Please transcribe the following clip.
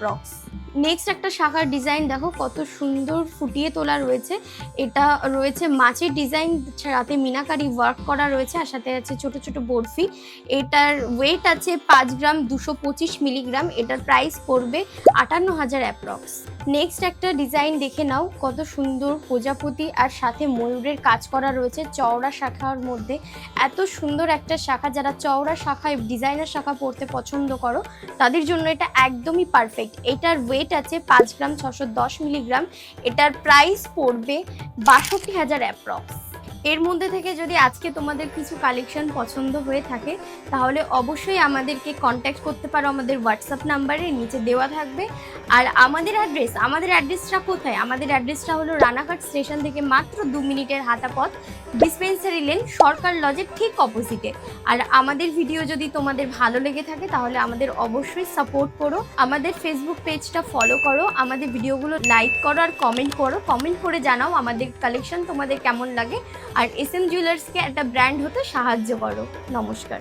Approx. Next একটা শাখার design দেখো কত সুন্দর ফুটিয়ে তোলা রয়েছে। এটা রয়েছে মাছের ডিজাইন, সাথে মিনাকারি ওয়ার্ক করা রয়েছে, আর সাথে আছে ছোট ছোট বরফি। এটার ওয়েট আছে 5 গ্রাম 225 মিলিগ্রাম। এটার প্রাইস পড়বে 58,000 অ্যাপ্রক্স। নেক্সট একটা ডিজাইন দেখে নাও, কত সুন্দর প্রজাপতি আর সাথে ময়ূরের কাজ করা রয়েছে চওড়া শাখার মধ্যে। এত সুন্দর একটা শাখা, যারা চওড়া শাখায় ডিজাইনার শাখা পড়তে পছন্দ করো তাদের জন্য এটা একদমই পারফেক্ট। এটার ওয়েট আছে 5 গ্রাম 610 মিলিগ্রাম। এটার প্রাইস পড়বে 62,000 অ্যাপ্রক্স। এর মধ্যে থেকে যদি আজকে তোমাদের কিছু কালেকশন পছন্দ হয়ে থাকে তাহলে অবশ্যই আমাদেরকে কন্ট্যাক্ট করতে পারো আমাদের হোয়াটসঅ্যাপ নাম্বারে, নিচে দেওয়া থাকবে। আর আমাদের অ্যাড্রেসটা কোথায়? আমাদের অ্যাড্রেসটা হলো রানাঘাট স্টেশন থেকে মাত্র 2 মিনিটের হাঁটা পথ, ডিসপেন্সারি লেন, সরকার লজের ঠিক অপোজিটে। আর আমাদের ভিডিও যদি তোমাদের ভালো লেগে থাকে তাহলে আমাদের অবশ্যই সাপোর্ট করো, আমাদের ফেসবুক পেজটা ফলো করো, আমাদের ভিডিওগুলো লাইক করো আর কমেন্ট করো। কমেন্ট করে জানাও আমাদের কালেকশন তোমাদের কেমন লাগে, আর এস এম জুয়েলার্সকে একটা ব্র্যান্ড হতে সাহায্য করো। নমস্কার।